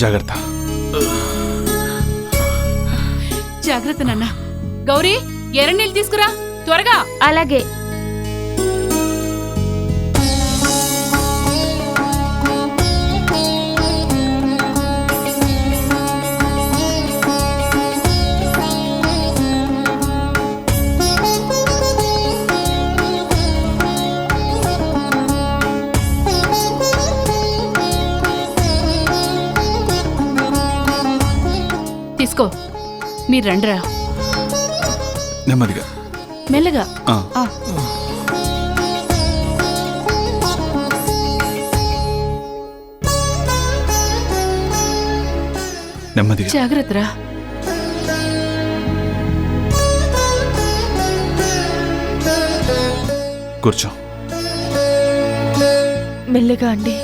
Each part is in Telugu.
జాగ్రత్త. జాగ్రత్త నాన్న. గౌరీ, ఎర్రనీళ్ళు తీసుకురా త్వరగా. అలాగే. తీసుకో. మీరు రండిరా. నెమ్మదిగా, మెల్లగా. నెమ్మదిగా. జాగ్రత్తరా. కూర్చో. మెల్లగా అండి.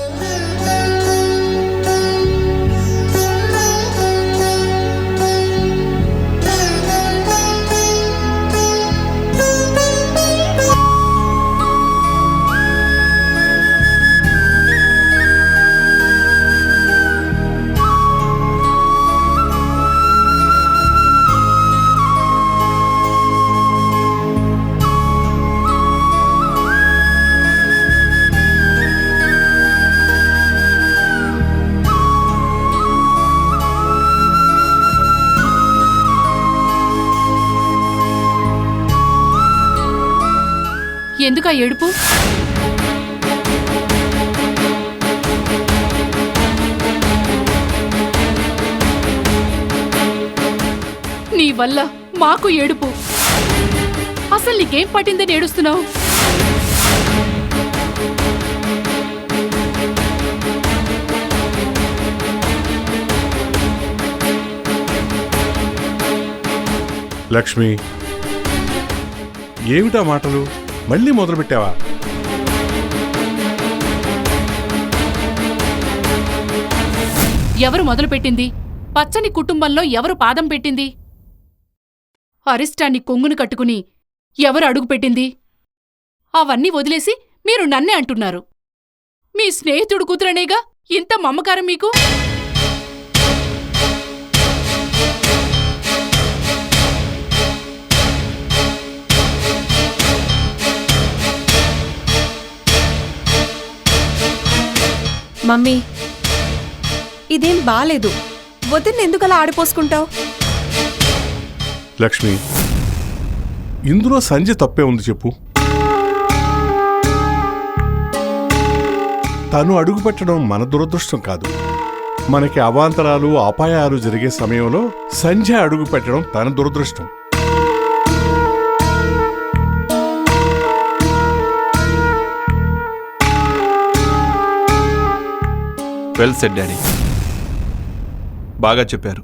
ఎందుకా ఏడుపు? నీ వల్ల మాకు ఏడుపు. అసలు నీకేం పట్టిందని ఏడుస్తున్నావు? లక్ష్మి, ఏమిటా మాటలు? మళ్ళీ మొదలుపెట్టావా? ఎవరు మొదలుపెట్టింది? పచ్చని కుటుంబంలో ఎవరు పాదం పెట్టింది? అరిష్టాన్ని కొంగును కట్టుకుని ఎవరు అడుగుపెట్టింది? అవన్నీ వదిలేసి మీరు నన్నే అంటున్నారు. మీ స్నేహితుడు కూతురనేగా ఇంత మమకారం మీకు? మమ్మీ, ఇదేం బాలేదు. వదిన్ని ఎందుకలా ఆడిపోసుకుంటావు? లక్ష్మి, ఇందులో సంజయ్ తప్పే ఉంది చెప్పు. తను అడుగు పెట్టడం మన దురదృష్టం కాదు. మనకి అవాంతరాలు, అపాయాలు జరిగే సమయంలో సంజయ్ అడుగు పెట్టడం తన దురదృష్టం. వెల్ సెడ్ డాడీ, బాగా చెప్పారు.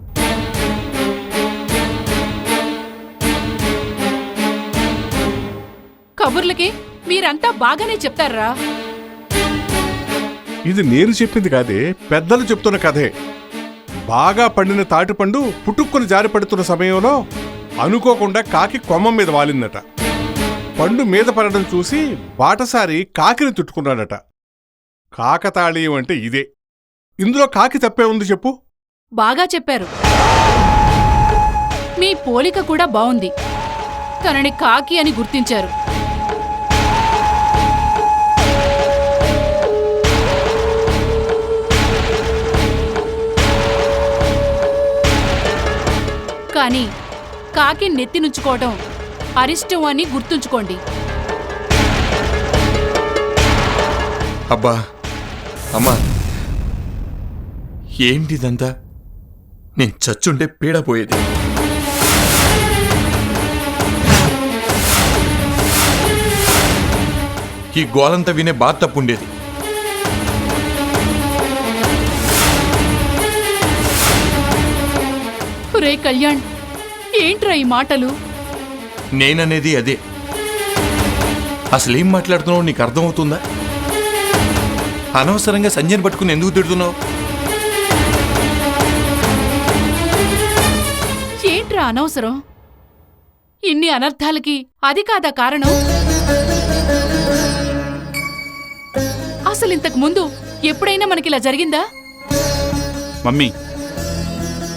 కబుర్లకి మీరంతా బాగానే చెప్తారా? ఇది నేను చెప్పింది కాదే, పెద్దలు చెప్తున్న కథే. బాగా పండిన తాటిపండు పుట్టుక్కుని జారి పడుతున్న సమయంలో అనుకోకుండా కాకి కొమ్మం మీద వాలిందట. పండు మీద పడడం చూసి బాటసారి కాకిని తుట్టుకున్నాడట. కాకతాళీయం అంటే ఇదే. ఇందులో కాకి తప్పే ఉంది చెప్పు. బాగా చెప్పారు. మీ పోలిక కూడా బావుంది. తనని కాకి అని గుర్తించారు. కానీ కాకి నెత్తినుంచుకోవడం అరిష్టం అని గుర్తుంచుకోండి. అబ్బా, అమ్మా, ఏంటిదంతా? నేను చచ్చుంటే పీడ పోయేది. ఈ గోలంతా వినే బాధ తప్పుండేది. రే కళ్యాణ్, ఏంట్రా ఈ మాటలు? నేననేది అదే. అసలేం మాట్లాడుతున్నావు నీకు అర్థమవుతుందా? అనవసరంగా సంజయ్ని పట్టుకుని ఎందుకు తిడుతున్నావు? ఏంట్రా అనవసరం? ఇన్ని అనర్థాలకి అది కాదా కారణం? అసలింతకు ముందు ఎప్పుడైనా మనకిలా జరిగిందా? మమ్మీ,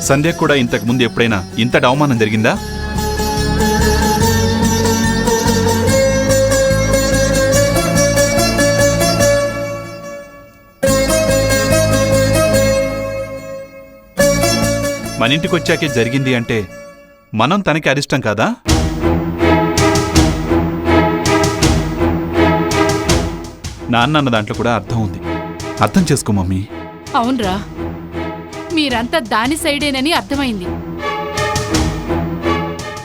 సంధ్య కూడా ఇంతకు ముందు ఎప్పుడైనా ఇంతటి అవమానం జరిగిందా? మన ఇంటికి వచ్చాకే జరిగింది అంటే మనం తనకి అరిష్టం కాదా? నాన్న అన్న దాంట్లో కూడా అర్థం ఉంది. అర్థం చేసుకో మమ్మీ. అవునరా, మీరంతా దాని సైడేనని అర్థమైంది.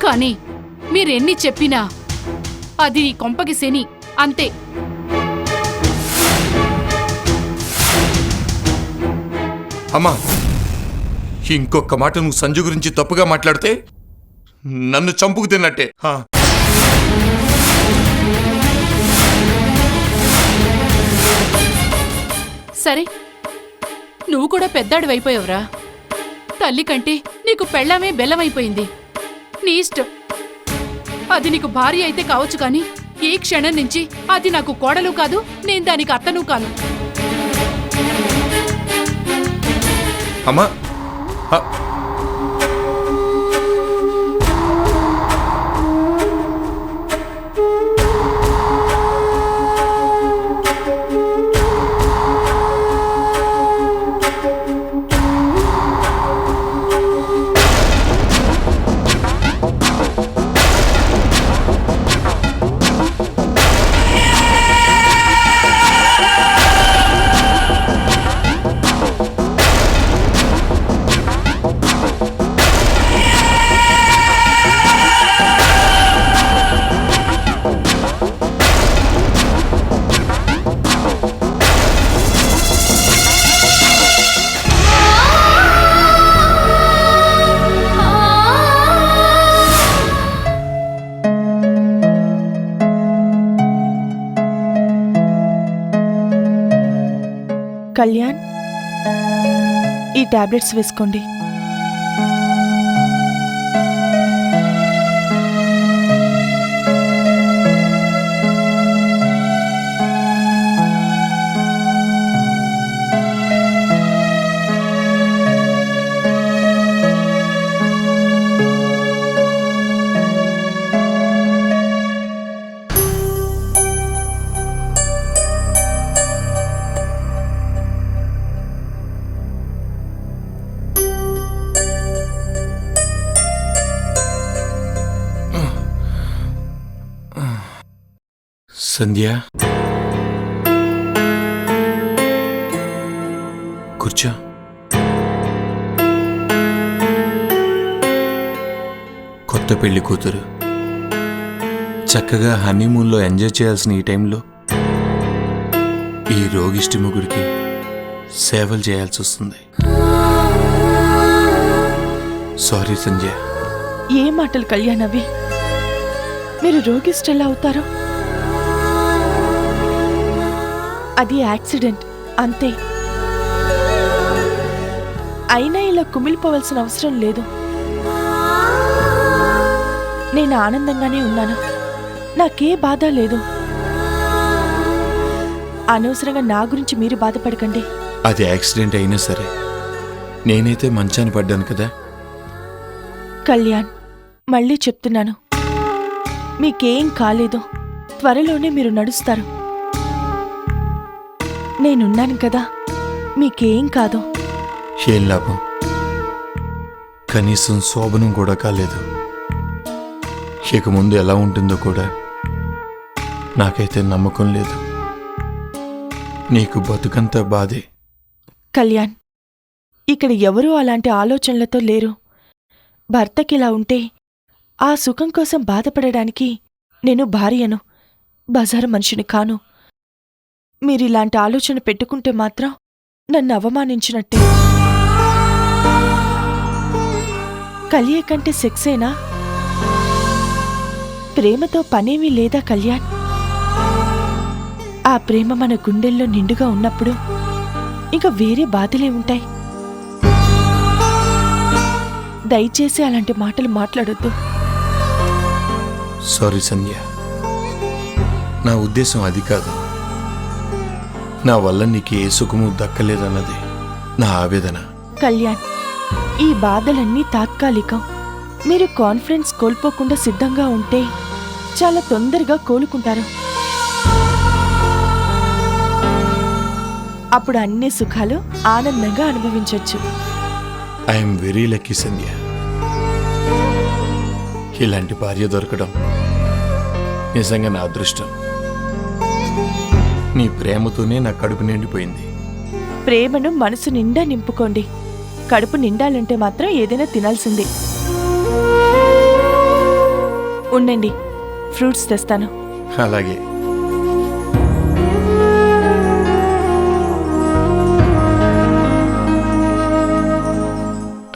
కానీ మీరెన్ని చెప్పినా అది నీ కొంపకి శని అంతే. అమ్మా, ఇంకొక మాట నువ్వు సంజు గురించి తప్పుగా మాట్లాడితే నన్ను చంపుకు తిన్నట్టే. సరే, నువ్వు కూడా పెద్దాడివైపోయావురా. తల్లి కంటే నీకు పెళ్ళామే బెల్లమైపోయింది. నీ ఇష్టం. అది నీకు భార్య అయితే కావచ్చు, కానీ ఈ క్షణం నుంచి అది నాకు కోడలు కాదు, నేను దానికి అత్తను కాను. అమ్మా, కళ్యాణ్, ఈ టాబ్లెట్స్ వేసుకోండి. సంధ్య, కూర్చో. కొత్త పెళ్లి కూతురు చక్కగా హనీమూన్లో ఎంజాయ్ చేయాల్సిన ఈ టైంలో ఈ రోగిష్టి ముగుడికి సేవలు చేయాల్సి వస్తుంది. సారీ సంధ్య. ఏ మాటలు కళ్యాణ్ అవి? మీరు రోగిష్టి అవుతారు? అది యాక్సిడెంట్ అంతే. అయినా ఇలా కుమిలిపోవలసిన అవసరం లేదు. నేను ఆనందంగానే ఉన్నాను. నాకే బాధ లేదు. అనవసరంగా నా గురించి మీరు బాధపడకండి. అది యాక్సిడెంట్ అయినా సరే నేనైతే మంచాన్ని పడ్డాను కదా. కళ్యాణ్, మళ్ళీ చెప్తున్నాను, మీకేం కాలేదు. త్వరలోనే మీరు నడుస్తారు. నేనున్నాను కదా, మీకేం కాదు. ఏం లాభం? కనీసం శోభనం కూడా కాలేదు. ఇక ముందు ఎలా ఉంటుందో కూడా నాకైతే నమ్మకం లేదు. నీకు బతుకంతా బాధే. కళ్యాణ్, ఇక్కడ ఎవరూ అలాంటి ఆలోచనలతో లేరు. భర్తకిలా ఉంటే ఆ సుఖం కోసం బాధపడడానికి నేను భార్యను, బజారు మనిషిని కాను. మీరిలాంటి ఆలోచన పెట్టుకుంటే మాత్రం నన్ను అవమానించినట్టే. కలియ కంటే సెక్సేనా? ప్రేమతో పనేమీ లేదా కళ్యాణ్? ఆ ప్రేమ మన గుండెల్లో నిండుగా ఉన్నప్పుడు ఇంకా వేరే బాధలే ఉంటాయి. దయచేసి అలాంటి మాటలు మాట్లాడొద్దు. సారీ సంధ్య, నా ఉద్దేశం అది కాదు. నా వల్ల నీకు ఏ సుఖము దక్కలేదన్నది నా ఆవేదన. కళ్యాణ్, ఈ బాధలన్నీ తాత్కాలికం. మీరు కాన్ఫిడెన్స్ కోల్పోకుండా సిద్ధంగా ఉంటే చాలా తొందరగా కోలుకుంటారు. అప్పుడు అన్ని సుఖాలు ఆనందంగా అనుభవించొచ్చు. ఐఎమ్ వెరీ లక్కీ సంధ్య. ఇలాంటి భార్య దొరకడం నిజంగా నా అదృష్టం. నీ ప్రేమతోనే నా కడుపు నిండిపోయింది. ప్రేమను మనసు నిండా నింపుకోండి. కడుపు నిండాలంటే మాత్రం ఏదైనా తినాల్సిందే. ఉండండి, ఫ్రూట్స్ తెస్తాను. అలాగే.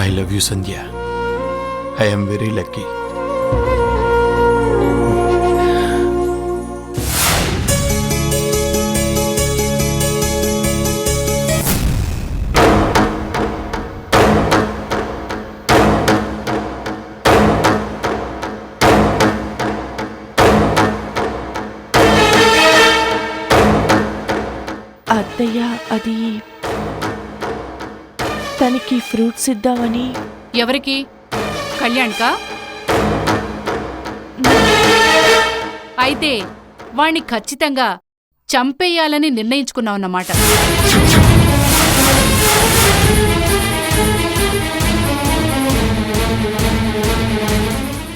I love you Sandhya. I'm very lucky. అత్తయ్య, అది తనకి ఫ్రూట్స్ ఇద్దామని. ఎవరికి? కళ్యాణ్కా? అయితే వాణ్ణి ఖచ్చితంగా చంపేయాలని నిర్ణయించుకున్నావన్నమాట.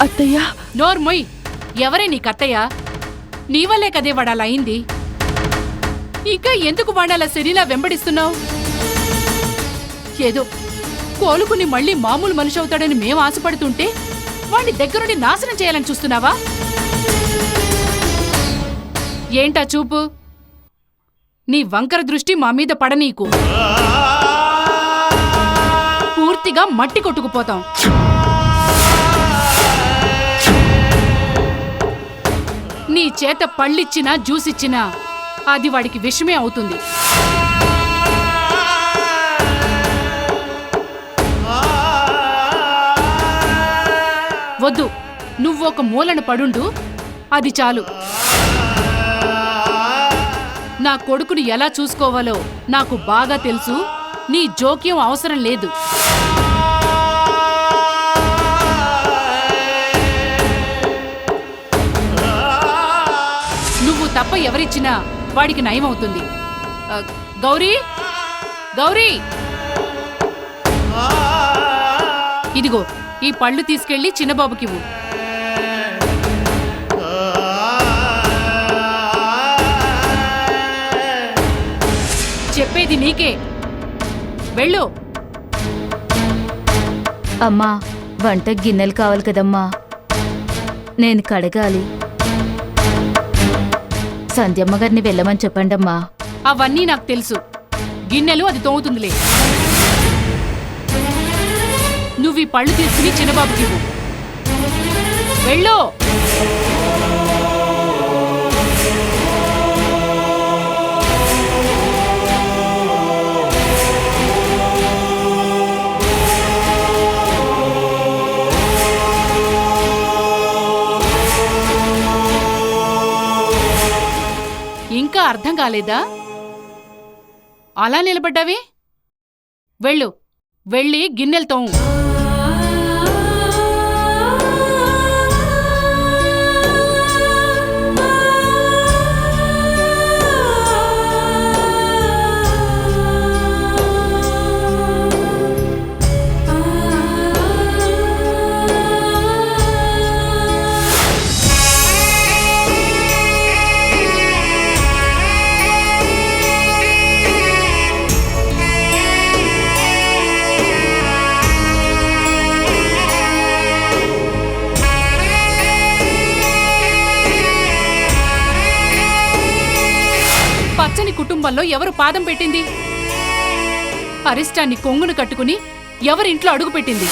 అత్తయ్య, నోర్మొయ్. ఎవరే నీకత్తయ్య? నీ వల్లే కదే వాడాలా అయింది. ఇంకా ఎందుకు వాడాలా శరీరా వెంబడిస్తున్నావు? ఏదో కోలుకుని మళ్ళీ మామూలు మనిషి అవుతాడని మేం ఆశపడుతుంటే వాణ్ణి దగ్గరుండి నాశనం చేయాలని చూస్తున్నావా? ఏంటా చూపు? నీ వంకర దృష్టి మా మీద పడనీకు. పూర్తిగా మట్టి కొట్టుకుపోతాం. నీ చేత పళ్ళిచ్చినా జ్యూసిచ్చినా అది వాడికి విషమే అవుతుంది. వద్దు, నువ్వొక మూలన పడుండు, అది చాలు. నా కొడుకుని ఎలా చూసుకోవాలో నాకు బాగా తెలుసు. నీ జోక్యం అవసరం లేదు. నువ్వు తప్ప ఎవరిచ్చినా వాడికి నయమవుతుంది. గౌరీ, గౌరీ, ఇదిగో ఈ పళ్ళు తీసుకెళ్లి చిన్నబాబుకివ్వు. చెప్పేది నీకే, వెళ్ళు. అమ్మా, వంట గిన్నెలు కావాలి కదమ్మా, నేను కడగాలి. సంధ్యమ్మ గారిని వెళ్ళమని చెప్పండమ్మా. అవన్నీ నాకు తెలుసు. గిన్నెలు అది తోముతుందిలే. నువ్వు ఈ పళ్ళు తీసుకుని చిన్నబాబుకివ్వు. వెళ్ళు. ఇంకా అర్థం కాలేదా? అలా నిలబడ్డావే? వెళ్ళు, వెళ్ళి గిన్నెలు తోము. పచ్చని కుటుంబంలో ఎవరు పాదం పెట్టింది? అరిష్టాన్ని కొంగును కట్టుకుని ఎవరింట్లో అడుగు పెట్టింది?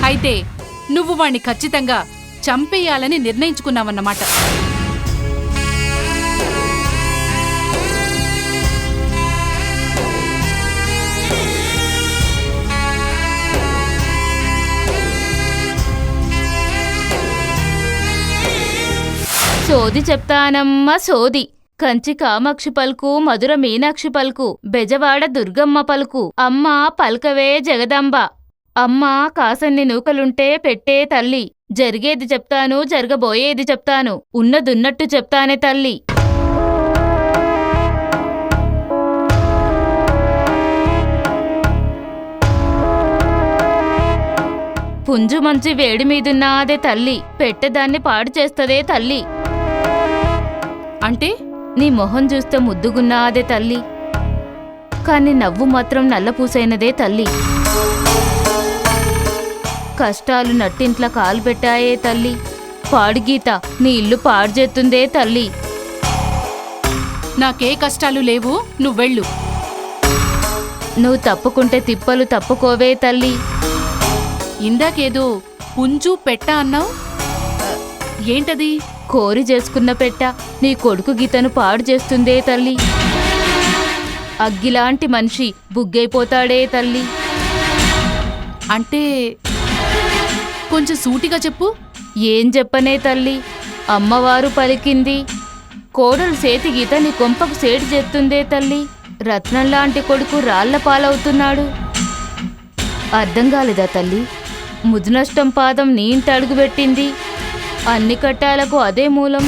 అయితే నువ్వు వాణ్ణి ఖచ్చితంగా చంపేయాలని నిర్ణయించుకున్నావన్నమాట. సోది చెప్తానమ్మ సోది. కంచి కామాక్షి పలుకు, మధుర మీనాక్షి పలుకు, బెజవాడ దుర్గమ్మ పలుకు, అమ్మ పల్కవే జగదంబ. అమ్మ కాసన్ని నూకలుంటే పెట్టే తల్లి. జరిగేది చెప్తాను, జరగబోయేది చెప్తాను, ఉన్నదున్నట్టు చెప్తానే తల్లి. పుంజు మంచి వేడి మీదున్నాదే తల్లి, పెట్టెదాన్ని పాడు చేస్తదే తల్లి. అంటే నీ మొహం చూస్తే ముద్దుగున్నాదే తల్లి, కాని నవ్వు మాత్రం నల్లపూసైనదే తల్లి. కష్టాలు నట్టింట్ల కాలు పెట్టాయే తల్లి, పాడుగీత నీ ఇల్లు పాడు చేస్తుందే తల్లి. నాకే కష్టాలు లేవు, నువ్వెళ్ళు. నువ్వు తప్పుకుంటే తిప్పలు తప్పుకోవే తల్లి. ఇందాకేదో పుంజు పెట్ట అన్నావు, ఏంటది? కోరి చేసుకున్న పెట్ట నీ కొడుకు గీతను పాడు చేస్తుందే తల్లి. అగ్గిలాంటి మనిషి బుగ్గైపోతాడే తల్లి. అంటే కొంచెం సూటిగా చెప్పు. ఏం చెప్పనే తల్లి, అమ్మవారు పలికింది. కోడలు సేతి గీత నీ కొంపకు సేటు చేస్తుందే తల్లి. రత్నంలాంటి కొడుకు రాళ్ల పాలవుతున్నాడు. అర్థం కాలేదా తల్లి? ముద్దునష్టం పాదం నీ ఇంట అడుగుపెట్టింది. అన్ని కట్టాలకు అదే మూలం.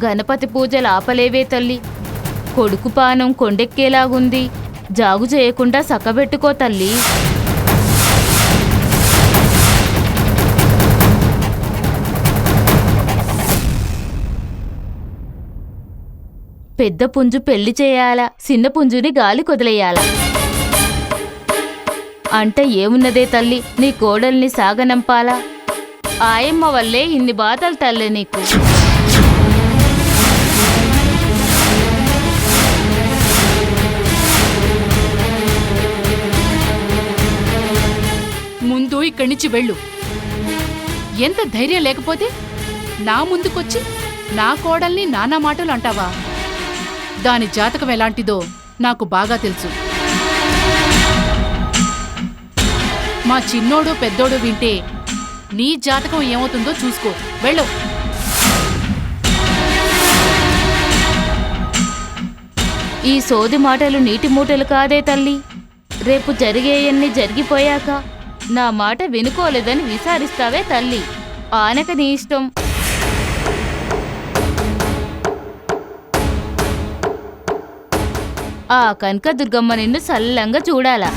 గణపతి పూజలు ఆపలేవే తల్లి. కొడుకు పానం కొండెక్కేలాగుంది. జాగు చేయకుండా సక్కబెట్టుకో తల్లి. పెద్ద పుంజు పెళ్లి చేయాలా, చిన్న పుంజుని గాలి కొదిలేయాలా అంటే ఏమున్నదే తల్లి, నీ కోడల్ని సాగనంపాలా? ఆయమ్మ వల్లే ఇన్ని బాధలు తల్లే నీకు. ముందు ఇక్కడి నుంచి వెళ్ళు. ఎంత ధైర్యం లేకపోతే నా ముందుకొచ్చి నా కోడల్ని నానా మాటలు అంటావా? దాని జాతకం ఎలాంటిదో నాకు బాగా తెలుసు. మా చిన్నోడు పెద్దోడు వింటే నీ జాతకం ఏమవుతుందో చూసుకో. వెళ్ళు. ఈ సోది మాటలు నీటి మూటలు కాదే తల్లి. రేపు జరిగేయన్ని జరిగిపోయాక నా మాట వినుకోలేదని విసారిస్తావే తల్లి. ఆనక నీ ఇష్టం. ఆ కనకదుర్గమ్మ నిన్ను సల్లంగా చూడాలా.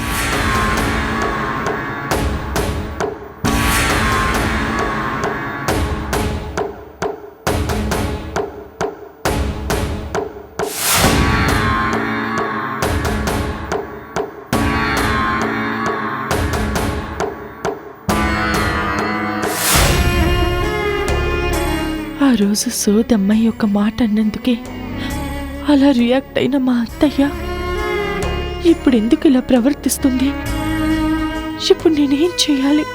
ఆ రోజు సోదమ్మాయి ఒక మాట అన్నందుకే అలా రియాక్ట్ అయిన మా అత్తయ్య ఇప్పుడు ఎందుకు ఇలా ప్రవర్తిస్తుంది? ఇప్పుడు నేనేం చేయాలి?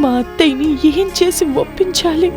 మా అత్తయ్యని ఏం చేసి ఒప్పించాలి?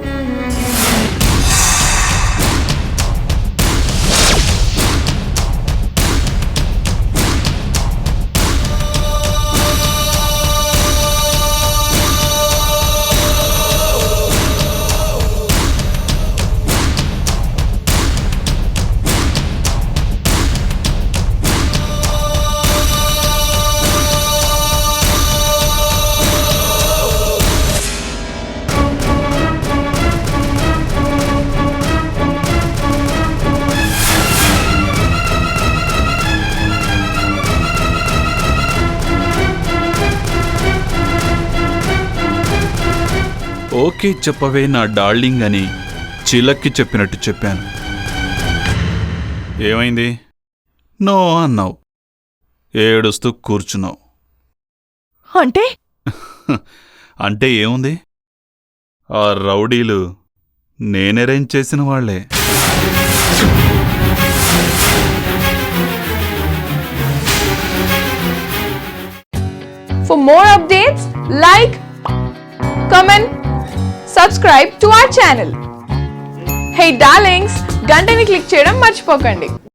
ఓకే చెప్పవే నా డార్లింగ్ అని చిలక్కి చెప్పినట్టు చెప్పాను. ఏమైంది? నో అన్నావు. ఏడుస్తూ కూర్చున్నావు. అంటే అంటే ఏముంది? ఆ రౌడీలు నేను అరేంజ్ చేసిన వాళ్లే. For more updates, like, comment, subscribe to our channel. Hey darlings, గంటని click చేయడం మర్చిపోకండి.